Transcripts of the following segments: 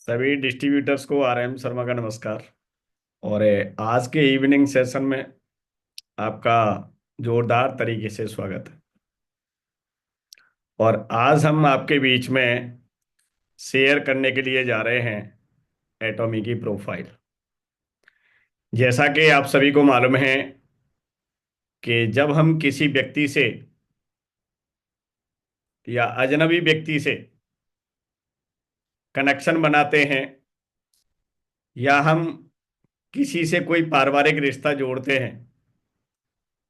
सभी डिस्ट्रीब्यूटर्स को आरएम शर्मा का नमस्कार। और आज के इवनिंग सेशन में आपका जोरदार तरीके से स्वागत है। और आज हम आपके बीच में शेयर करने के लिए जा रहे हैं एटॉमी की प्रोफाइल। जैसा कि आप सभी को मालूम है कि जब हम किसी व्यक्ति से या अजनबी व्यक्ति से कनेक्शन बनाते हैं या हम किसी से कोई पारिवारिक रिश्ता जोड़ते हैं,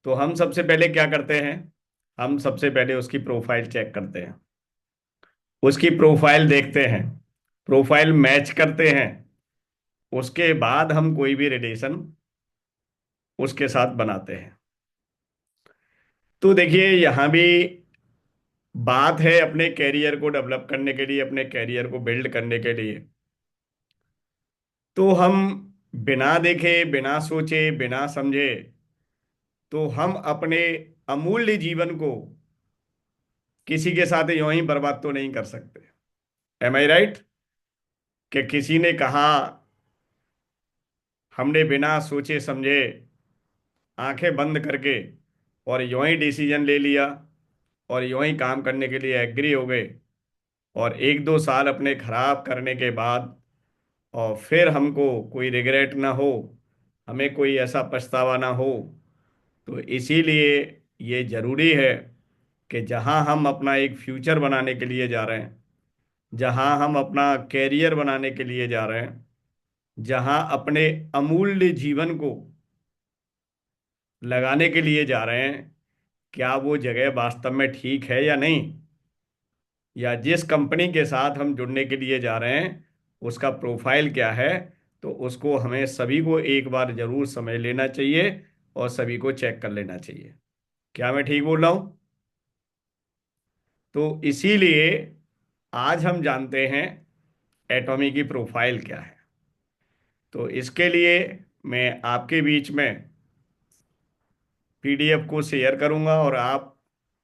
तो हम सबसे पहले क्या करते हैं? हम सबसे पहले उसकी प्रोफाइल चेक करते हैं, उसकी प्रोफाइल देखते हैं, प्रोफाइल मैच करते हैं। उसके बाद हम कोई भी रिलेशन उसके साथ बनाते हैं। तो देखिए, यहाँ भी बात है अपने कैरियर को डेवलप करने के लिए, अपने कैरियर को बिल्ड करने के लिए। तो हम बिना देखे, बिना सोचे, बिना समझे, तो हम अपने अमूल्य जीवन को किसी के साथ यूं ही बर्बाद तो नहीं कर सकते। एम आई राइट? कि किसी ने कहा, हमने बिना सोचे समझे, आंखें बंद करके और यूं ही डिसीजन ले लिया और यूं ही काम करने के लिए एग्री हो गए। और एक दो साल अपने खराब करने के बाद और फिर हमको कोई रिग्रेट ना हो, हमें कोई ऐसा पछतावा ना हो। तो इसीलिए ये जरूरी है कि जहां हम अपना एक फ्यूचर बनाने के लिए जा रहे हैं, जहां हम अपना कैरियर बनाने के लिए जा रहे हैं, जहां अपने अमूल्य जीवन को लगाने के लिए जा रहे हैं, क्या वो जगह वास्तव में ठीक है या नहीं, या जिस कंपनी के साथ हम जुड़ने के लिए जा रहे हैं उसका प्रोफाइल क्या है। तो उसको हमें सभी को एक बार जरूर समझ लेना चाहिए और सभी को चेक कर लेना चाहिए। क्या मैं ठीक बोल रहा हूं? तो इसीलिए आज हम जानते हैं एटॉमी की प्रोफाइल क्या है। तो इसके लिए मैं आपके बीच में पीडीएफ को शेयर करूंगा और आप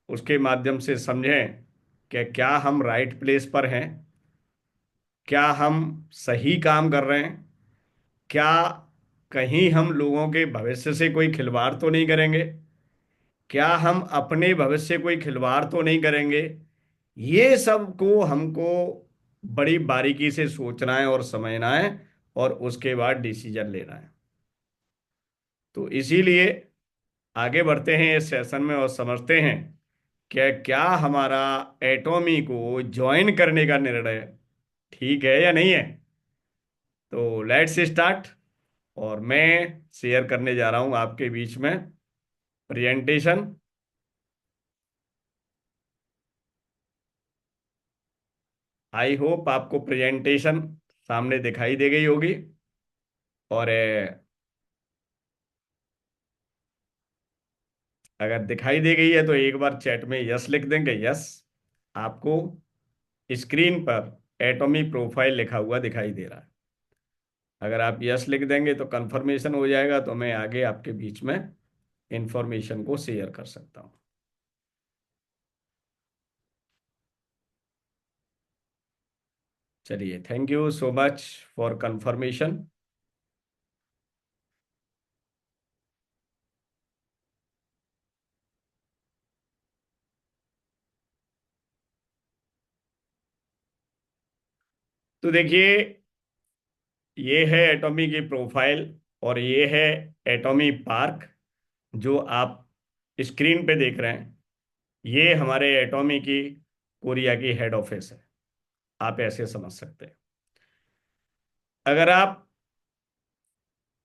उसके माध्यम से समझें कि क्या हम राइट प्लेस पर हैं, क्या हम सही काम कर रहे हैं, क्या कहीं हम लोगों के भविष्य से कोई खिलवाड़ तो नहीं करेंगे, क्या हम अपने भविष्य से कोई खिलवाड़ तो नहीं करेंगे। ये सब को हमको बड़ी बारीकी से सोचना है और समझना है और उसके बाद डिसीजन लेना है। तो इसीलिए आगे बढ़ते हैं इस सेशन में और समझते हैं कि क्या हमारा एटॉमी को ज्वाइन करने का निर्णय ठीक है या नहीं है। तो लेट्स स्टार्ट। और मैं शेयर करने जा रहा हूं आपके बीच में प्रेजेंटेशन। आई होप आपको प्रेजेंटेशन सामने दिखाई दे गई होगी। और अगर दिखाई दे गई है तो एक बार चैट में यस लिख देंगे। यस, आपको स्क्रीन पर एटॉमी प्रोफाइल लिखा हुआ दिखाई दे रहा है। अगर आप यस लिख देंगे तो कंफर्मेशन हो जाएगा, तो मैं आगे आपके बीच में इंफॉर्मेशन को शेयर कर सकता हूँ। चलिए, thank you so much for confirmation. तो देखिए, ये है एटॉमी की प्रोफाइल और ये है एटॉमी पार्क जो आप स्क्रीन पे देख रहे हैं। ये हमारे एटॉमी की कोरिया की हेड ऑफिस है। आप ऐसे समझ सकते हैं। अगर आप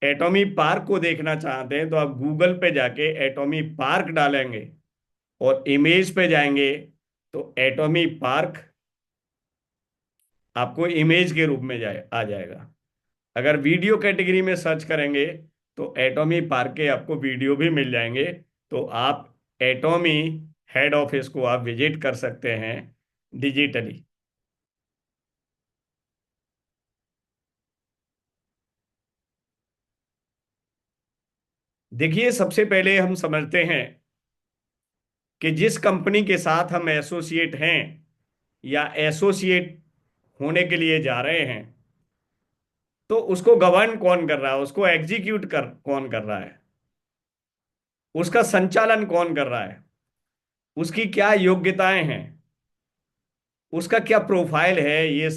एटॉमी पार्क को देखना चाहते हैं तो आप गूगल पे जाके एटॉमी पार्क डालेंगे और इमेज पे जाएंगे तो एटॉमी पार्क आपको इमेज के रूप में आ जाएगा। अगर वीडियो कैटेगरी में सर्च करेंगे तो एटॉमी पार्क के आपको वीडियो भी मिल जाएंगे। तो आप एटॉमी हेड ऑफिस को आप विजिट कर सकते हैं डिजिटली। देखिए, सबसे पहले हम समझते हैं कि जिस कंपनी के साथ हम एसोसिएट हैं या एसोसिएट होने के लिए जा रहे हैं, तो उसको गवर्न कौन कर रहा है, उसको एग्जीक्यूट कर कौन कर रहा है, उसका संचालन कौन कर रहा है, उसकी क्या योग्यताएं हैं, उसका क्या प्रोफाइल है, ये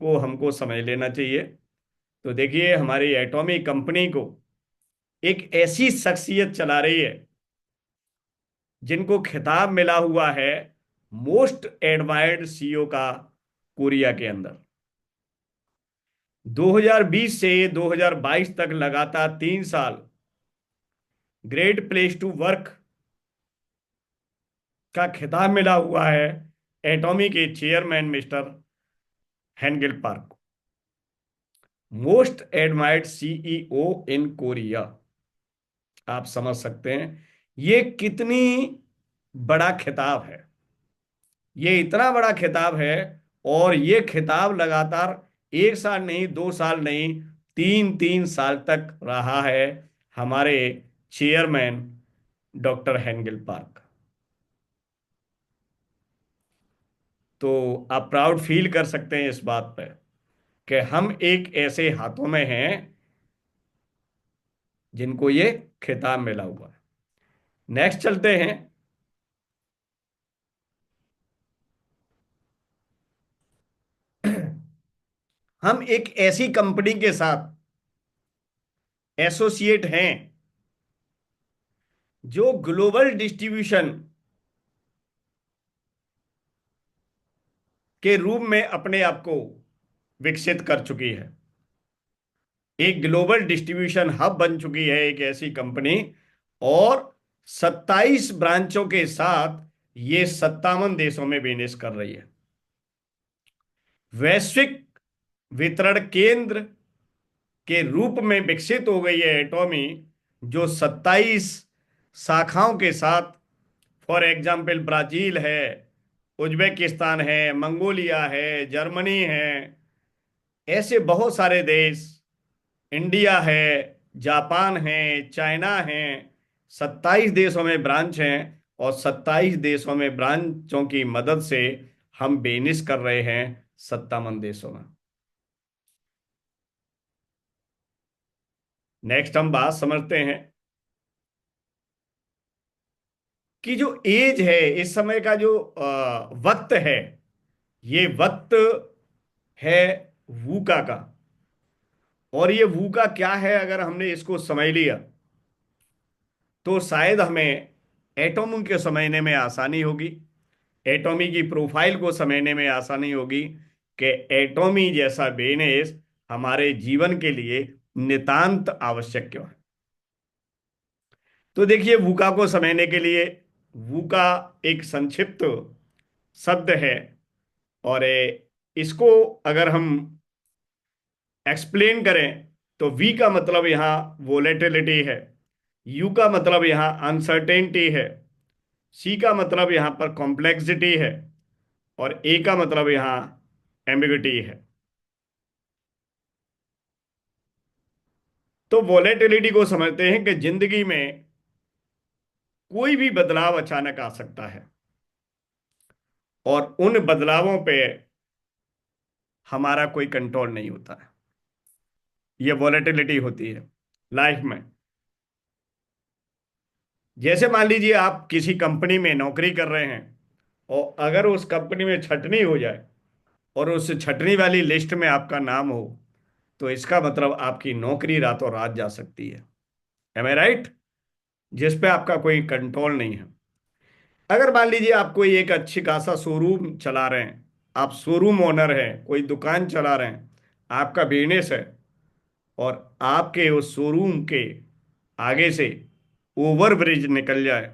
को हमको समझ लेना चाहिए। तो देखिए, हमारी एटॉमिक कंपनी को एक ऐसी शख्सियत चला रही है जिनको खिताब मिला हुआ है मोस्ट एडमायर्ड सीईओ का, कोरिया के अंदर। 2020 से 2022 तक लगातार 3 साल ग्रेट प्लेस टू वर्क का खिताब मिला हुआ है एटॉमी के चेयरमैन मिस्टर हेनगिल पार्क को, most admired CEO in Korea. आप समझ सकते हैं ये कितनी बड़ा खिताब है, ये इतना बड़ा खिताब है। और ये खिताब लगातार 1 साल नहीं, 2 साल नहीं, 3 3 साल तक रहा है हमारे चेयरमैन डॉक्टर हेनगिल पार्क। तो आप प्राउड फील कर सकते हैं इस बात पर कि हम एक ऐसे हाथों में हैं जिनको ये खिताब मिला हुआ है। नेक्स्ट चलते हैं। हम एक ऐसी कंपनी के साथ एसोसिएट हैं जो ग्लोबल डिस्ट्रीब्यूशन के रूप में अपने आप को विकसित कर चुकी है। एक ग्लोबल डिस्ट्रीब्यूशन हब बन चुकी है एक ऐसी कंपनी, और 27 ब्रांचों के साथ ये 57 देशों में बिजनेस कर रही है। वैश्विक वितरण केंद्र के रूप में विकसित हो गई है एटॉमी, जो 27 शाखाओं के साथ, फॉर एग्जाम्पल ब्राजील है, उज्बेकिस्तान है, मंगोलिया है, जर्मनी है, ऐसे बहुत सारे देश, इंडिया है, जापान है, चाइना है। 27 देशों में ब्रांच हैं, और 27 देशों में ब्रांचों की मदद से हम बिजनेस कर रहे हैं 57 देशों में। नेक्स्ट हम बात समझते हैं कि जो एज है, इस समय का जो वक्त है, ये वक्त है वूका का। और ये वूका क्या है, अगर हमने इसको समझ लिया तो शायद हमें एटॉम को समझने में आसानी होगी, एटॉमी की प्रोफाइल को समझने में आसानी होगी कि एटॉमी जैसा बिजनेस हमारे जीवन के लिए नितांत आवश्यक क्यों है। तो देखिए, वूका को समझने के लिए, वूका एक संक्षिप्त शब्द है, और इसको अगर हम एक्सप्लेन करें तो वी का मतलब यहाँ वोलेटिलिटी है, यू का मतलब यहाँ अनसर्टेनिटी है, सी का मतलब यहाँ पर कॉम्प्लेक्सिटी है, और ए का मतलब यहाँ एम्बिग्युइटी है। तो वोलेटिलिटी को समझते हैं कि जिंदगी में कोई भी बदलाव अचानक आ सकता है, और उन बदलावों पे हमारा कोई कंट्रोल नहीं होता है। ये वोलेटिलिटी होती है लाइफ में। जैसे मान लीजिए आप किसी कंपनी में नौकरी कर रहे हैं, और अगर उस कंपनी में छटनी हो जाए और उस छटनी वाली लिस्ट में आपका नाम हो, तो इसका मतलब आपकी नौकरी रातों रात जा सकती है। एम आई राइट? जिस पे आपका कोई कंट्रोल नहीं है। अगर मान लीजिए आप कोई एक अच्छी खासा शोरूम चला रहे हैं, आप शोरूम ओनर हैं, कोई दुकान चला रहे हैं, आपका बिजनेस है, और आपके उस शोरूम के आगे से ओवर ब्रिज निकल जाए,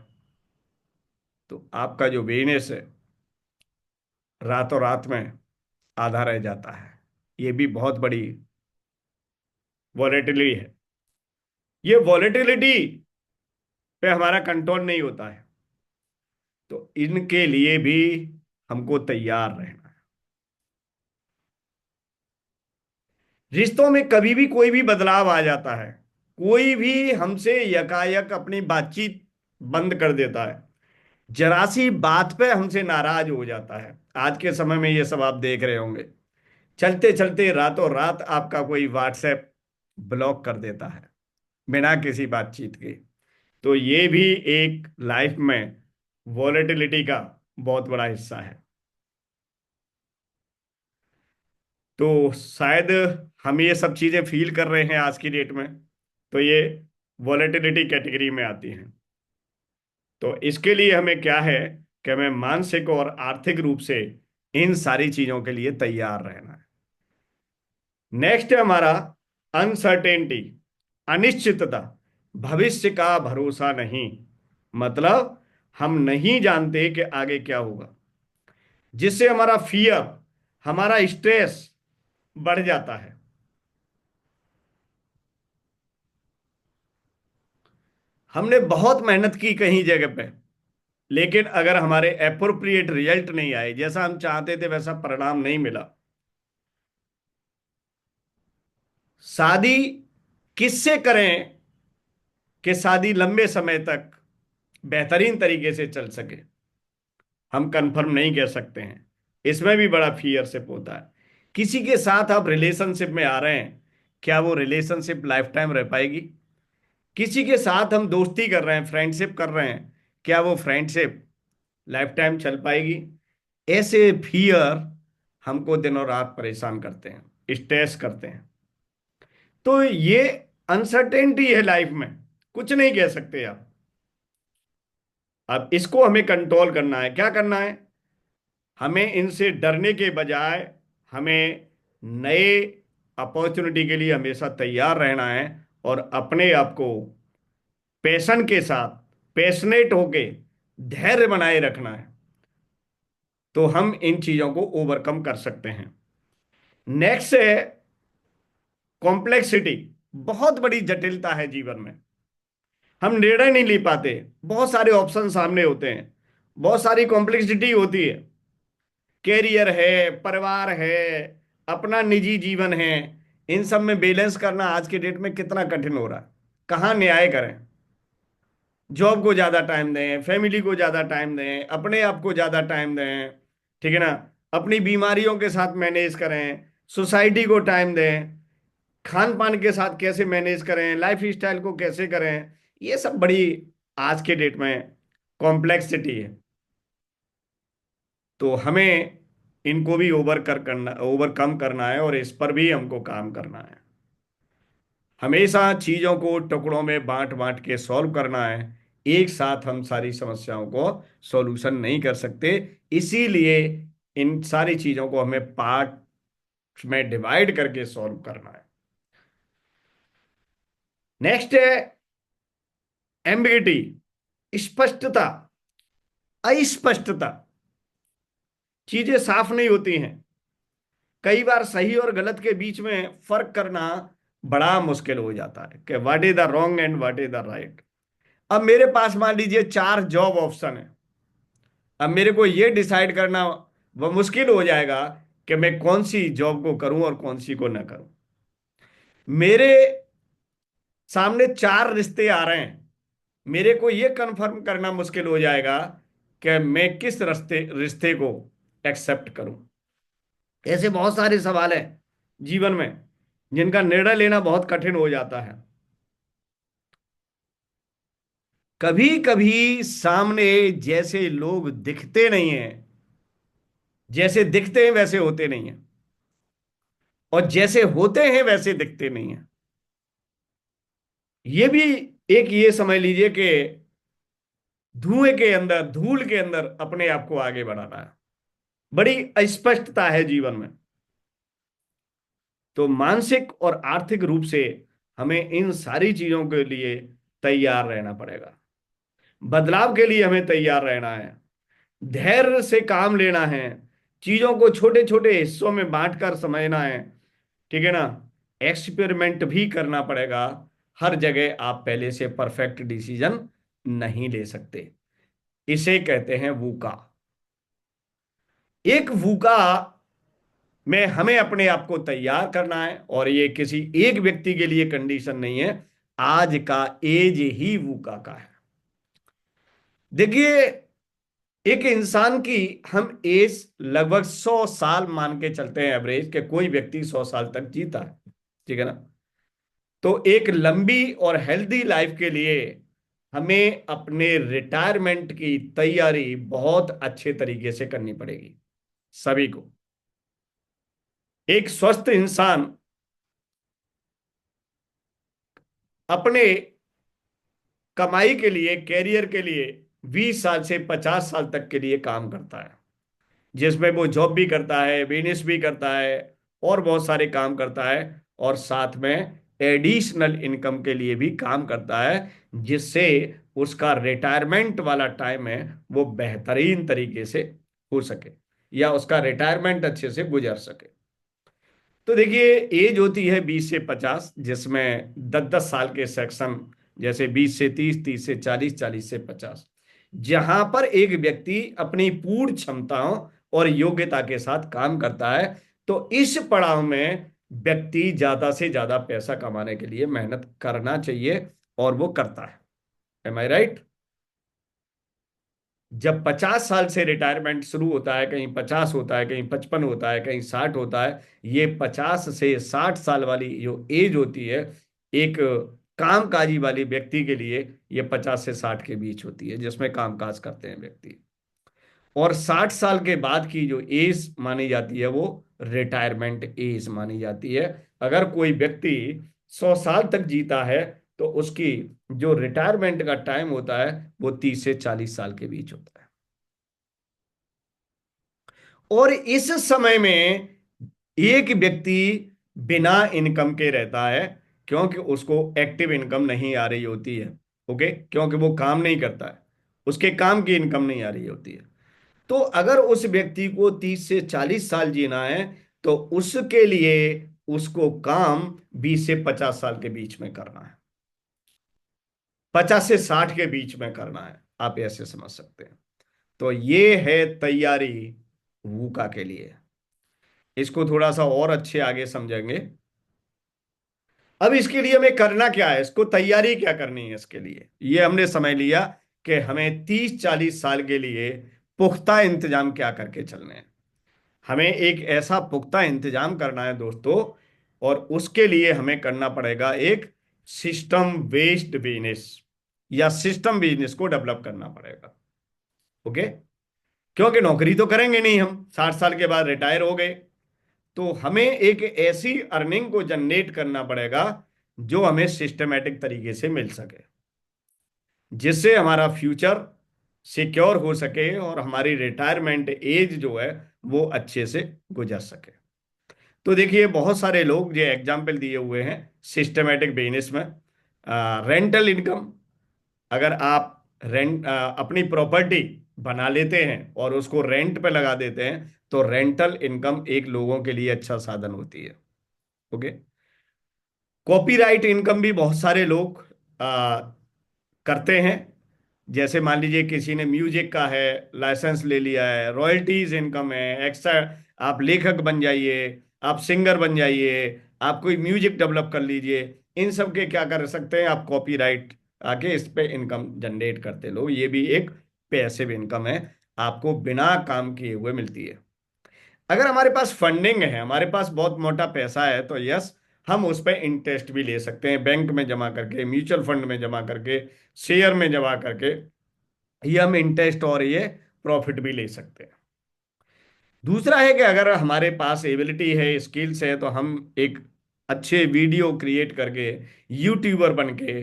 तो आपका जो बिजनेस है रातों रात में आधा रह जाता है। ये भी बहुत बड़ी वॉलेटिलिटी है। ये वॉलेटिलिटी पे हमारा कंट्रोल नहीं होता है, तो इनके लिए भी हमको तैयार रहना है। रिश्तों में कभी भी कोई भी बदलाव आ जाता है, कोई भी हमसे यकायक अपनी बातचीत बंद कर देता है, जरा सी बात पे हमसे नाराज हो जाता है। आज के समय में ये सब आप देख रहे होंगे, चलते चलते रातों रात आपका कोई व्हाट्सएप ब्लॉक कर देता है बिना किसी बातचीत के। तो ये भी एक लाइफ में वॉलेटिलिटी का बहुत बड़ा हिस्सा है। तो शायद हम ये सब चीजें फील कर रहे हैं आज की डेट में, तो ये वॉलेटिलिटी कैटेगरी में आती हैं। तो इसके लिए हमें क्या है कि हमें मानसिक और आर्थिक रूप से इन सारी चीजों के लिए तैयार रहना है। नेक्स्ट है हमारा अनसर्टेनिटी, अनिश्चितता, भविष्य का भरोसा नहीं। मतलब हम नहीं जानते कि आगे क्या होगा, जिससे हमारा फियर, हमारा स्ट्रेस बढ़ जाता है। हमने बहुत मेहनत की कहीं जगह पे, लेकिन अगर हमारे अप्रोप्रिएट रिजल्ट नहीं आए, जैसा हम चाहते थे वैसा परिणाम नहीं मिला। शादी किससे करें कि शादी लंबे समय तक बेहतरीन तरीके से चल सके, हम कंफर्म नहीं कह सकते हैं। इसमें भी बड़ा फियरशिप होता है। किसी के साथ आप रिलेशनशिप में आ रहे हैं, क्या वो रिलेशनशिप लाइफ टाइम रह पाएगी? किसी के साथ हम दोस्ती कर रहे हैं, फ्रेंडशिप कर रहे हैं, क्या वो फ्रेंडशिप लाइफ टाइम चल पाएगी? ऐसे फियर हमको दिनों रात परेशान करते हैं, स्ट्रेस करते हैं। तो ये अनसर्टेनिटी है लाइफ में, कुछ नहीं कह सकते आप। अब इसको हमें कंट्रोल करना है। क्या करना है? हमें इनसे डरने के बजाय हमें नए अपॉर्चुनिटी के लिए हमेशा तैयार रहना है, और अपने आप को पैशन के साथ, पैशनेट होके धैर्य बनाए रखना है। तो हम इन चीजों को ओवरकम कर सकते हैं। नेक्स्ट है कॉम्प्लेक्सिटी। बहुत बड़ी जटिलता है जीवन में, हम निर्णय नहीं ले पाते, बहुत सारे ऑप्शन सामने होते हैं, बहुत सारी कॉम्प्लेक्सिटी होती है। कैरियर है, परिवार है, अपना निजी जीवन है। इन सब में बैलेंस करना आज के डेट में कितना कठिन हो रहा है। कहाँ न्याय करें? जॉब को ज्यादा टाइम दें, फैमिली को ज्यादा टाइम दें, अपने आप को ज्यादा टाइम दें, ठीक है ना, अपनी बीमारियों के साथ मैनेज करें, सोसाइटी को टाइम दें, खान पान के साथ कैसे मैनेज करें, लाइफ स्टाइल को कैसे करें। ये सब बड़ी आज के डेट में कॉम्प्लेक्सिटी है। तो हमें इनको भी ओवरकम करना है, और इस पर भी हमको काम करना है। हमेशा चीजों को टुकड़ों में बांट बांट के सॉल्व करना है। एक साथ हम सारी समस्याओं को सॉल्यूशन नहीं कर सकते। इसीलिए इन सारी चीजों को हमें पार्ट में डिवाइड करके सॉल्व करना है। नेक्स्ट है एम्बिगिटी, स्पष्टता, अस्पष्टता। चीजें साफ नहीं होती हैं। कई बार सही और गलत के बीच में फर्क करना बड़ा मुश्किल हो जाता है कि what is the wrong and what is the right. अब मेरे पास मान लीजिए 4 जॉब ऑप्शन है। अब मेरे को ये डिसाइड करना वह मुश्किल हो जाएगा कि मैं कौन सी जॉब को करूं और कौन सी को ना करूं। मेरे सामने 4 रिश्ते आ रहे हैं, मेरे को यह कंफर्म करना मुश्किल हो जाएगा कि मैं किस रिश्ते रिश्ते को एक्सेप्ट करूं। ऐसे बहुत सारे सवाल हैं जीवन में जिनका निर्णय लेना बहुत कठिन हो जाता है। कभी कभी सामने जैसे लोग दिखते नहीं हैं, जैसे दिखते हैं वैसे होते नहीं हैं, और जैसे होते हैं वैसे दिखते नहीं हैं। ये भी एक, ये समझ लीजिए कि धुएं के अंदर, धूल के अंदर अपने आप को आगे बढ़ाना है। बड़ी अस्पष्टता है जीवन में। तो मानसिक और आर्थिक रूप से हमें इन सारी चीजों के लिए तैयार रहना पड़ेगा। बदलाव के लिए हमें तैयार रहना है, धैर्य से काम लेना है, चीजों को छोटे छोटे हिस्सों में बांटकर समझना है, ठीक है ना। एक्सपेरिमेंट भी करना पड़ेगा। हर जगह आप पहले से परफेक्ट डिसीजन नहीं ले सकते। इसे कहते हैं वूका। एक वूका में हमें अपने आप को तैयार करना है, और ये किसी एक व्यक्ति के लिए कंडीशन नहीं है। आज का एज ही वूका का है। देखिए, एक इंसान की हम एज लगभग 100 साल मान के चलते हैं, एवरेज के कोई व्यक्ति 100 साल तक जीता है, ठीक है ना। तो एक लंबी और हेल्दी लाइफ के लिए हमें अपने रिटायरमेंट की तैयारी बहुत अच्छे तरीके से करनी पड़ेगी सभी को। एक स्वस्थ इंसान अपने कमाई के लिए, कैरियर के लिए 20 साल से 50 साल तक के लिए काम करता है, जिसमें वो जॉब भी करता है, बिजनेस भी करता है, और बहुत सारे काम करता है, और साथ में एडिशनल इनकम के लिए भी काम करता है, जिससे उसका रिटायरमेंट वाला टाइम है वो बेहतरीन तरीके से हो सके, या उसका रिटायरमेंट अच्छे से गुजर सके। तो देखिए, एज होती है 20 से 50, जिसमें 10-10 साल के सेक्शन, जैसे 20 से 30, 30 से 40, 40 से 50, जहां पर एक व्यक्ति अपनी पूर्ण क्षमताओं और योग्यता के साथ काम करता है। तो इस पड़ाव में व्यक्ति ज्यादा से ज्यादा पैसा कमाने के लिए मेहनत करना चाहिए, और वो करता है। एम आई राइट? जब 50 साल से रिटायरमेंट शुरू होता है, कहीं 50 होता है, कहीं 55 होता है, कहीं 60 होता है, ये 50 से 60 साल वाली जो एज होती है, एक कामकाजी वाली व्यक्ति के लिए ये 50 से 60 के बीच होती है, जिसमें कामकाज करते हैं व्यक्ति। और 60 साल के बाद की जो एज मानी जाती है वो रिटायरमेंट एज मानी जाती है। अगर कोई व्यक्ति 100 साल तक जीता है तो उसकी जो रिटायरमेंट का टाइम होता है वो 30 से 40 साल के बीच होता है। और इस समय में एक व्यक्ति बिना इनकम के रहता है, क्योंकि उसको एक्टिव इनकम नहीं आ रही होती है। ओके, क्योंकि वो काम नहीं करता है, उसके काम की इनकम नहीं आ रही होती है। तो अगर उस व्यक्ति को 30 से 40 साल जीना है तो उसके लिए उसको काम 20 से 50 साल के बीच में करना है, 50 से 60 के बीच में करना है, आप ऐसे समझ सकते हैं। तो ये है तैयारी वूका के लिए। इसको थोड़ा सा और अच्छे आगे समझेंगे। अब इसके लिए हमें करना क्या है, इसको तैयारी क्या करनी है इसके लिए, ये हमने समझ लिया कि हमें 30-40 साल के लिए पुख्ता इंतजाम क्या करके चलने हैं। हमें एक ऐसा पुख्ता इंतजाम करना है दोस्तों, और उसके लिए हमें करना पड़ेगा एक सिस्टम बेस्ड बिजनेस, या सिस्टम बिजनेस को डेवलप करना पड़ेगा। ओके, क्योंकि नौकरी तो करेंगे नहीं, हम 60 साल के बाद रिटायर हो गए। तो हमें एक ऐसी अर्निंग को जनरेट करना पड़ेगा जो हमें सिस्टमेटिक तरीके से मिल सके, जिससे हमारा फ्यूचर सिक्योर हो सके और हमारी रिटायरमेंट एज जो है वो अच्छे से गुजर सके। तो देखिए, बहुत सारे लोग जो एग्जाम्पल दिए हुए हैं सिस्टमेटिक बिजनेस में, रेंटल इनकम। अगर आप अपनी प्रॉपर्टी बना लेते हैं और उसको रेंट पे लगा देते हैं तो रेंटल इनकम एक लोगों के लिए अच्छा साधन होती है। ओके, कॉपीराइट इनकम भी बहुत सारे लोग आ, करते हैं। जैसे मान लीजिए किसी ने म्यूजिक का है लाइसेंस ले लिया है, रॉयल्टीज इनकम है एक्स्ट्रा। आप लेखक बन जाइए, आप सिंगर बन जाइए, आप कोई म्यूजिक डेवलप कर लीजिए। इन सब के क्या कर सकते हैं आप, कॉपीराइट आके इस पे इनकम जनरेट करते लोग। ये भी एक पैसिव इनकम है, आपको बिना काम किए हुए मिलती है। अगर हमारे पास फंडिंग है, हमारे पास बहुत मोटा पैसा है, तो यस, हम उस पर इंटरेस्ट भी ले सकते हैं, बैंक में जमा करके, म्यूचुअल फंड में जमा करके, शेयर में जमा करके। ये हम इंटरेस्ट और ये प्रॉफिट भी ले सकते हैं। दूसरा है कि अगर हमारे पास एबिलिटी है, स्किल्स है, तो हम एक अच्छे वीडियो क्रिएट करके यूट्यूबर बन के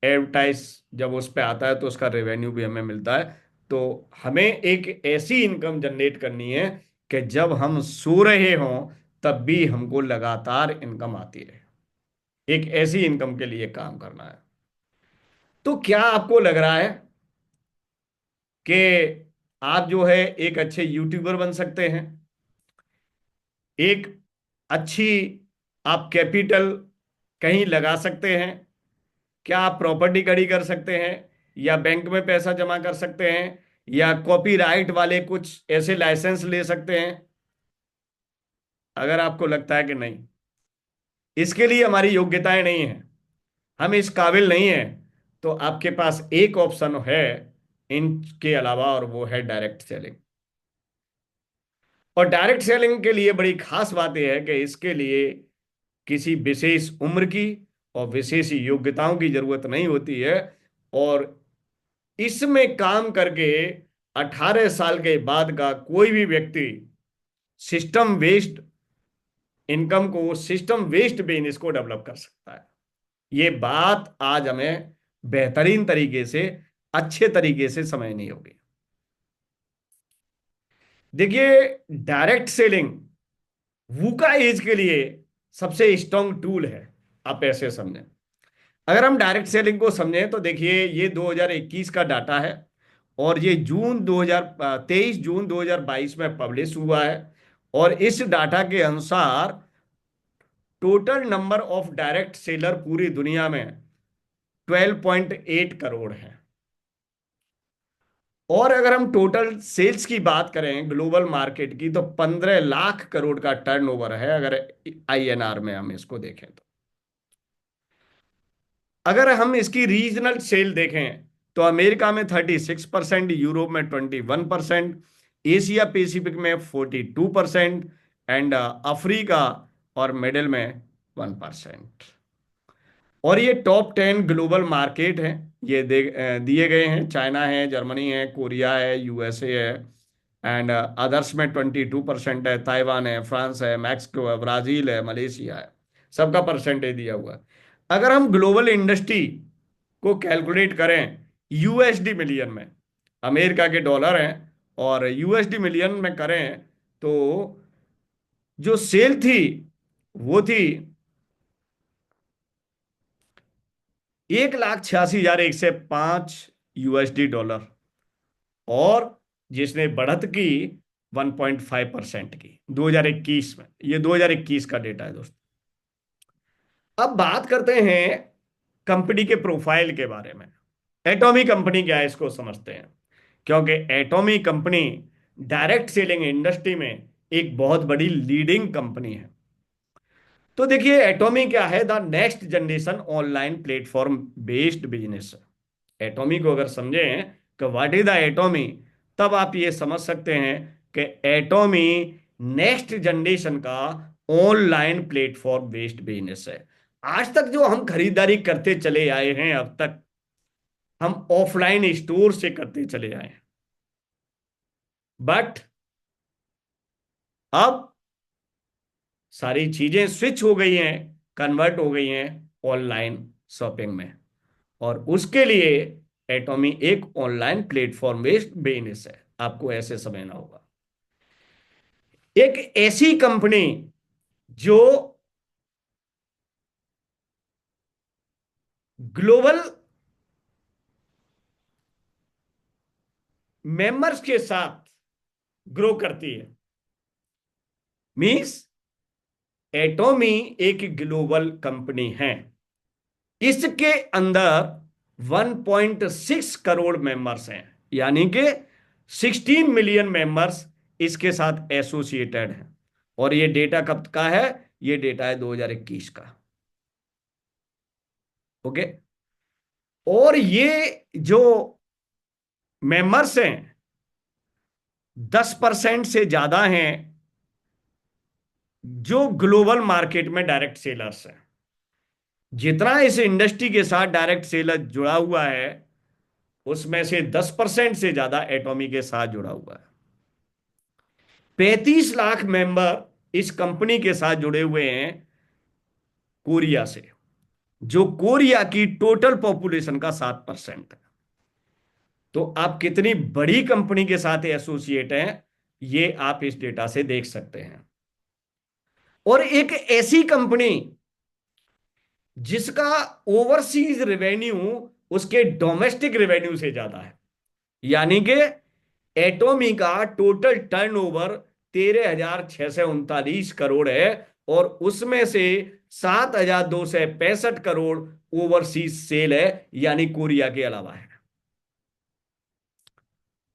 एडवर्टाइज जब उस पर आता है तो उसका रेवेन्यू भी हमें मिलता है। तो हमें एक ऐसी इनकम जनरेट करनी है कि जब हम सो रहे हों तब भी हमको लगातार इनकम आती रहे। एक ऐसी इनकम के लिए काम करना है। तो क्या आपको लग रहा है कि आप जो है एक अच्छे यूट्यूबर बन सकते हैं, एक अच्छी आप कैपिटल कहीं लगा सकते हैं? क्या आप प्रॉपर्टी खड़ी कर सकते हैं, या बैंक में पैसा जमा कर सकते हैं, या कॉपीराइट वाले कुछ ऐसे लाइसेंस ले सकते हैं? अगर आपको लगता है कि नहीं, इसके लिए हमारी योग्यताएं नहीं है, हम इस काबिल नहीं हैं, तो आपके पास एक ऑप्शन है इनके अलावा, और वो है डायरेक्ट सेलिंग। और डायरेक्ट सेलिंग के लिए बड़ी खास बात यह है कि इसके लिए किसी विशेष उम्र की और विशेष योग्यताओं की जरूरत नहीं होती है। और इसमें काम करके 18 साल के बाद का कोई भी व्यक्ति सिस्टम वेस्ड इनकम को, सिस्टम वेस्ड बिजनेस को डेवलप कर सकता है। ये बात आज हमें बेहतरीन तरीके से, अच्छे तरीके से समझनी होगी। देखिए, डायरेक्ट सेलिंग वूका एज के लिए सबसे स्ट्रॉन्ग टूल है। आप ऐसे समझें, अगर हम डायरेक्ट सेलिंग को समझें तो देखिए, ये 2021 का डाटा है और ये जून 2023 जून 2022 में पब्लिश हुआ है। और इस डाटा के अनुसार total number of direct seller पूरी दुनिया में 12.8 करोड़ है। और अगर हम टोटल सेल्स की बात करें ग्लोबल मार्केट की, तो 15 लाख करोड़ का टर्नओवर है, अगर आईएनआर में हम इसको देखें तो। अगर हम इसकी रीजनल सेल देखें तो अमेरिका में 36%, यूरोप में 21%, एशिया पैसिफिक में 42%, एंड अफ्रीका और मिडिल में 1%। और ये टॉप 10 ग्लोबल मार्केट हैं। ये दिए गए हैं, चाइना है, जर्मनी है, कोरिया है, यूएसए है, एंड अदर्स में 22% है, ताइवान है, फ्रांस है, मैक्सिको है, ब्राजील है, मलेशिया है। सबका परसेंटेज दिया हुआ है। अगर हम ग्लोबल इंडस्ट्री को कैलकुलेट करें यूएसडी मिलियन में, अमेरिका के डॉलर हैं, और यूएसडी मिलियन में करें तो जो सेल थी वो थी 1,86,105 यूएसडी डॉलर, और जिसने बढ़त की 1.5% की 2021 में। ये 2021 का डेटा है दोस्तों। अब बात करते हैं कंपनी के प्रोफाइल के बारे में। एटॉमी कंपनी क्या है, इसको समझते हैं, क्योंकि एटॉमी कंपनी डायरेक्ट सेलिंग इंडस्ट्री में एक बहुत बड़ी लीडिंग कंपनी है। तो देखिए, एटॉमी क्या है, the next generation online platform based business. एटॉमी को अगर समझें कि व्हाट इज द एटॉमी, तब आप ये समझ सकते हैं कि एटॉमी नेक्स्ट जनरेशन का ऑनलाइन प्लेटफॉर्म बेस्ड बिजनेस है। आज तक जो हम खरीदारी करते चले आए हैं, अब तक हम ऑफलाइन स्टोर से करते चले आए हैं, बट अब सारी चीजें स्विच हो गई हैं, कन्वर्ट हो गई हैं ऑनलाइन शॉपिंग में। और उसके लिए एटॉमी एक ऑनलाइन प्लेटफॉर्म बेस्ड बिजनेस है। आपको ऐसे समझना होगा। एक ऐसी कंपनी जो ग्लोबल मेंबर्स के साथ ग्रो करती है, मींस एटॉमी एक ग्लोबल कंपनी है। इसके अंदर 1.6 करोड़ मेंबर्स हैं, यानी कि 16 मिलियन मेंबर्स इसके साथ एसोसिएटेड हैं। और ये डेटा कब का है? ये डेटा है 2021 का। ओके। और ये जो मेंबर्स हैं 10% से ज्यादा हैं जो ग्लोबल मार्केट में डायरेक्ट सेलर्स हैं। जितना इस इंडस्ट्री के साथ डायरेक्ट सेलर जुड़ा हुआ है, उसमें से 10% से ज्यादा एटॉमी के साथ जुड़ा हुआ है। 35 लाख मेंबर इस कंपनी के साथ जुड़े हुए हैं कोरिया से, जो कोरिया की टोटल पॉपुलेशन का 7% है। तो आप कितनी बड़ी कंपनी के साथ एसोसिएट हैं, ये आप इस डेटा से देख सकते हैं। और एक ऐसी कंपनी जिसका ओवरसीज रेवेन्यू उसके डोमेस्टिक रेवेन्यू से ज्यादा है, यानी कि एटॉमी का टोटल टर्नओवर 13,639 करोड़ है, और उसमें से 7,265 करोड़ ओवरसीज सेल है, यानी कोरिया के अलावा है।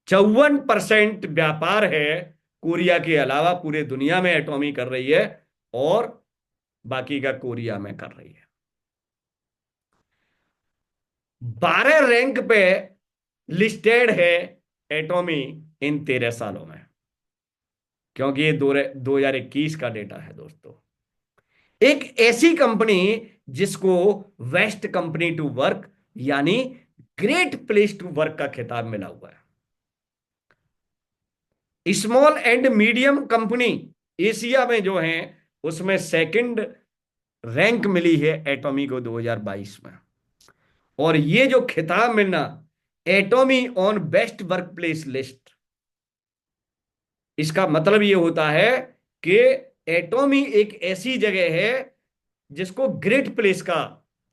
54% व्यापार है कोरिया के अलावा पूरे दुनिया में एटॉमी कर रही है, और बाकी का कोरिया में कर रही है। 12 रैंक पे लिस्टेड है एटॉमी इन 13 सालों में, क्योंकि ये 2021 का डेटा है दोस्तों। एक ऐसी कंपनी जिसको बेस्ट कंपनी टू वर्क यानी ग्रेट प्लेस टू वर्क का खिताब मिला हुआ है। Small and medium company Asia में जो है उसमें सेकंड रैंक मिली है एटॉमी को 2022 में। और ये जो खिताब मिलना, एटॉमी on best work place list, इसका मतलब ये होता है कि एटॉमी एक ऐसी जगह है जिसको ग्रेट प्लेस का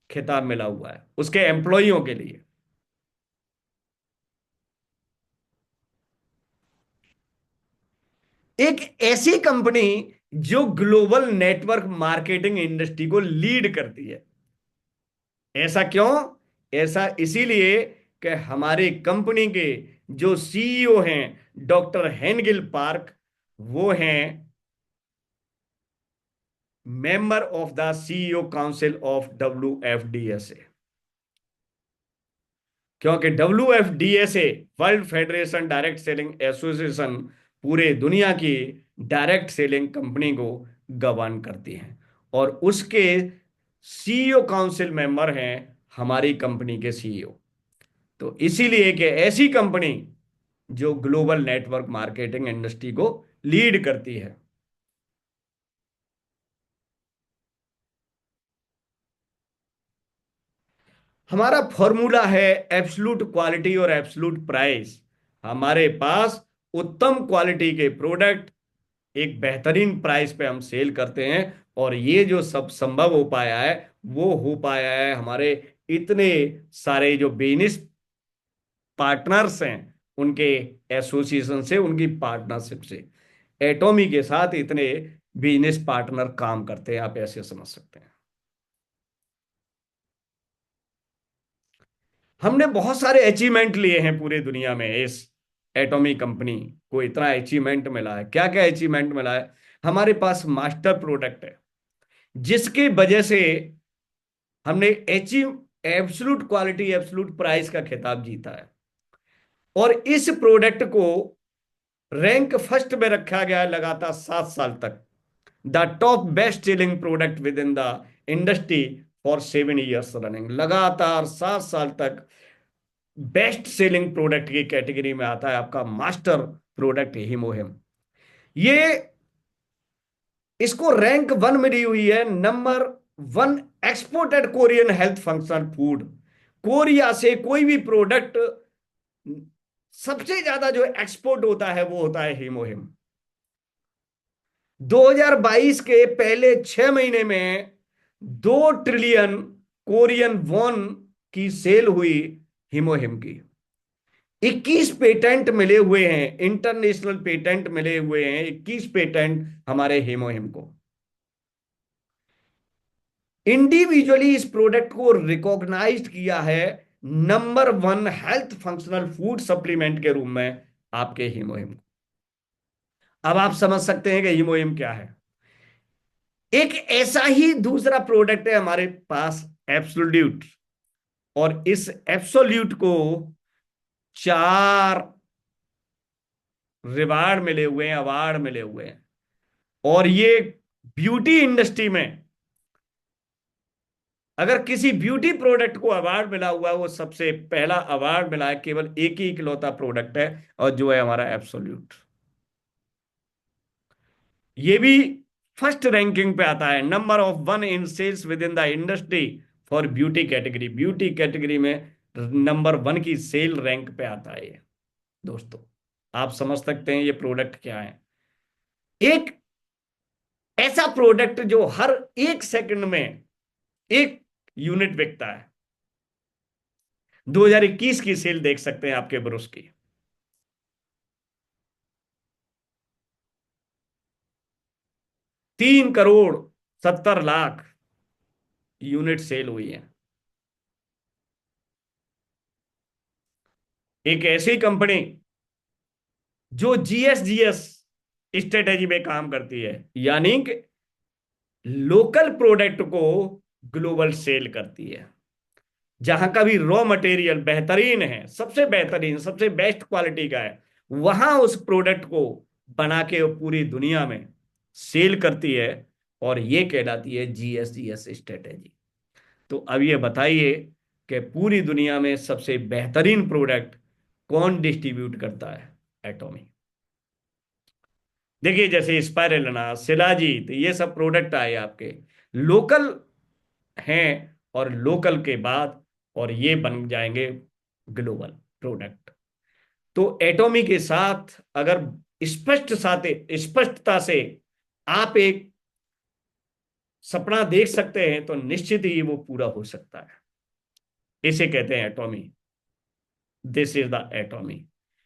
खिताब मिला हुआ है उसके एम्प्लॉइयों के लिए। एक ऐसी कंपनी जो ग्लोबल नेटवर्क मार्केटिंग इंडस्ट्री को लीड करती है। ऐसा क्यों? ऐसा इसीलिए कि हमारी कंपनी के जो सीईओ हैं डॉक्टर हेनगिल पार्क, वो हैं member of the CEO council of WFDSA। क्योंकि WFDSA world federation direct selling association पूरे दुनिया की डायरेक्ट सेलिंग कंपनी को गवर्न करती है, और उसके सीईओ काउंसिल मेंबर हैं हमारी कंपनी के सीईओ। तो इसीलिए कि ऐसी कंपनी जो ग्लोबल नेटवर्क मार्केटिंग इंडस्ट्री को लीड करती है। हमारा फॉर्मूला है एब्सोल्यूट क्वालिटी और एब्सोल्यूट प्राइस। हमारे पास उत्तम क्वालिटी के प्रोडक्ट एक बेहतरीन प्राइस पे हम सेल करते हैं, और ये जो सब संभव हो पाया है वो हो पाया है हमारे इतने सारे जो बिजनेस पार्टनर्स हैं उनके एसोसिएशन से, उनकी पार्टनरशिप से। एटॉमी के साथ इतने बिजनेस पार्टनर काम करते हैं, आप ऐसे समझ सकते हैं। हमने बहुत सारे अचीवमेंट लिए हैं पूरे दुनिया में। इस एटॉमी कंपनी को इतना अचीवमेंट मिला है। क्या क्या अचीवमेंट मिला है? हमारे पास मास्टर प्रोडक्ट है जिसकी वजह से हमने achieve absolute quality absolute price का खिताब जीता है, और इस प्रोडक्ट को रैंक फर्स्ट में रखा गया है लगातार 7 साल तक। The top best selling product with in the industry for 7 years running. लगातार 7 साल तक बेस्ट सेलिंग प्रोडक्ट की कैटेगरी में आता है आपका मास्टर प्रोडक्ट हीमोहिम। ये इसको रैंक 1 मिली हुई है, number 1 exported Korean health functional food. Korea से कोई भी प्रोडक्ट सबसे ज्यादा जो एक्सपोर्ट होता है वो होता है हीमोहिम। 2022 के पहले 6 महीने में 2 ट्रिलियन कोरियन वॉन की सेल हुई हीमोहिम की। 21 पेटेंट मिले हुए हैं, इंटरनेशनल पेटेंट मिले हुए हैं, 21 पेटेंट हमारे हीमोहिम को। इंडिविजुअली इस प्रोडक्ट को रिकॉग्नाइज्ड किया है number 1 health functional food supplement के रूप में आपके हीमोहिम को। अब आप समझ सकते हैं कि हीमोहिम क्या है। एक ऐसा ही दूसरा प्रोडक्ट है हमारे पास, एब्सोल्यूट। और इस एब्सोल्यूट को 4 रिवार्ड मिले हुए हैं, अवार्ड मिले हुए हैं। और ये ब्यूटी इंडस्ट्री में अगर किसी ब्यूटी प्रोडक्ट को अवार्ड मिला हुआ है, वो सबसे पहला अवार्ड मिला है, केवल एक ही इकलौता प्रोडक्ट है, और जो है हमारा एब्सोल्यूट। ये भी फर्स्ट रैंकिंग पे आता है, number 1 in sales within the industry for beauty category. Beauty category में नंबर 1 की सेल रैंक पे आता है ये। दोस्तों, आप समझ सकते हैं ये प्रोडक्ट क्या है। एक ऐसा प्रोडक्ट जो हर 1 सेकंड में 1 यूनिट बिकता है। 2021 की सेल देख सकते हैं आपके ब्रुश की। 3 करोड़ 70 लाख यूनिट सेल हुई है। एक ऐसी कंपनी जो GSGS स्ट्रेटेजी में काम करती है, यानी कि लोकल प्रोडक्ट को ग्लोबल सेल करती है। जहां का भी रॉ मटेरियल बेहतरीन है, सबसे बेहतरीन, सबसे बेस्ट क्वालिटी का है, वहां उस प्रोडक्ट को बना के वो पूरी दुनिया में सेल करती है। और ये कहलाती है जीएसजीएस स्ट्रेटेजी। तो अब ये बताइए कि पूरी दुनिया में सबसे बेहतरीन प्रोडक्ट कौन डिस्ट्रीब्यूट करता है? एटॉमी। देखिए जैसे स्पाइरलिना, शिलाजीत, ये सब प्रोडक्ट आए आपके लोकल हैं, और लोकल के बाद और ये बन जाएंगे ग्लोबल प्रोडक्ट। तो एटॉमी के साथ अगर स्पष्टता से आप एक सपना देख सकते हैं तो निश्चित ही वो पूरा हो सकता है। इसे कहते हैं Atomy. This is the Atomy.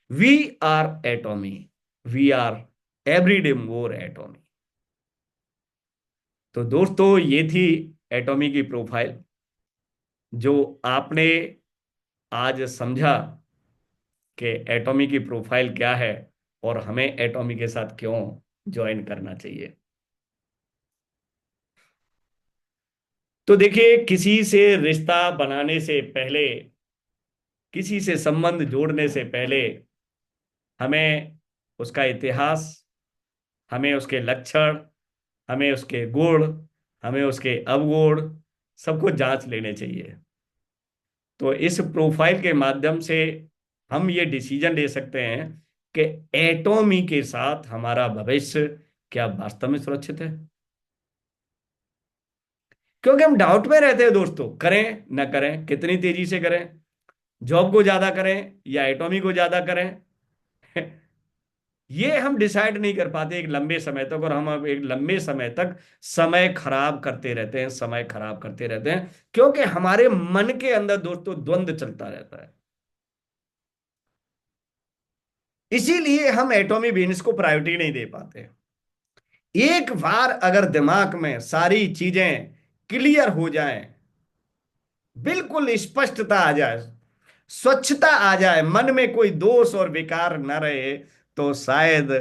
We are Atomy. We are everyday more Atomy. तो दोस्तों ये थी एटॉमी की प्रोफाइल, जो आपने आज समझा कि एटॉमी की प्रोफाइल क्या है और हमें एटॉमी के साथ क्यों ज्वाइन करना चाहिए। तो देखिए, किसी से रिश्ता बनाने से पहले, किसी से संबंध जोड़ने से पहले, हमें उसका इतिहास, हमें उसके लक्षण, हमें उसके गुण, हमें उसके अवगुण, सबको जांच लेने चाहिए। तो इस प्रोफाइल के माध्यम से हम ये डिसीजन ले सकते हैं कि एटॉमी के साथ हमारा भविष्य क्या वास्तव में सुरक्षित है। क्योंकि हम डाउट में रहते हैं दोस्तों, करें ना करें, कितनी तेजी से करें, जॉब को ज्यादा करें या एटॉमी को ज्यादा करें। ये हम डिसाइड नहीं कर पाते एक लंबे समय तक, और हम अब एक लंबे समय तक समय खराब करते रहते हैं, समय खराब करते रहते हैं, क्योंकि हमारे मन के अंदर दोस्तों द्वंद्व चलता रहता है। इसीलिए हम एटॉमी बिजनेस को प्रायोरिटी नहीं दे पाते। एक बार अगर दिमाग में सारी चीजें क्लियर हो जाएं, बिल्कुल स्पष्टता आ जाए, स्वच्छता आ जाए, मन में कोई दोष और विकार न रहे, तो शायद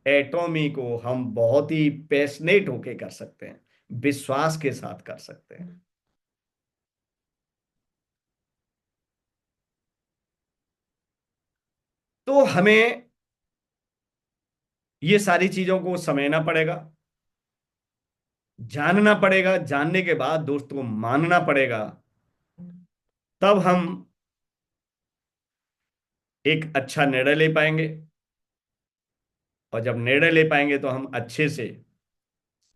एटॉमी को हम बहुत ही पैशनेट होके कर सकते हैं, विश्वास के साथ कर सकते हैं। तो हमें ये सारी चीजों को समझना पड़ेगा, जानना पड़ेगा, जानने के बाद दोस्तों मानना पड़ेगा। तब हम एक अच्छा निर्णय ले पाएंगे, और जब निर्णय ले पाएंगे तो हम अच्छे से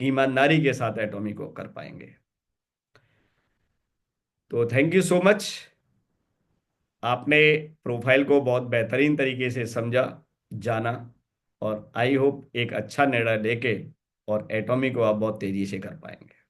ईमानदारी के साथ एटॉमी को कर पाएंगे। तो थैंक यू सो मच। आपने प्रोफाइल को बहुत बेहतरीन तरीके से समझा, जाना, और आई होप एक अच्छा निर्णय लेके और एटॉमी को आप बहुत तेजी से कर पाएंगे।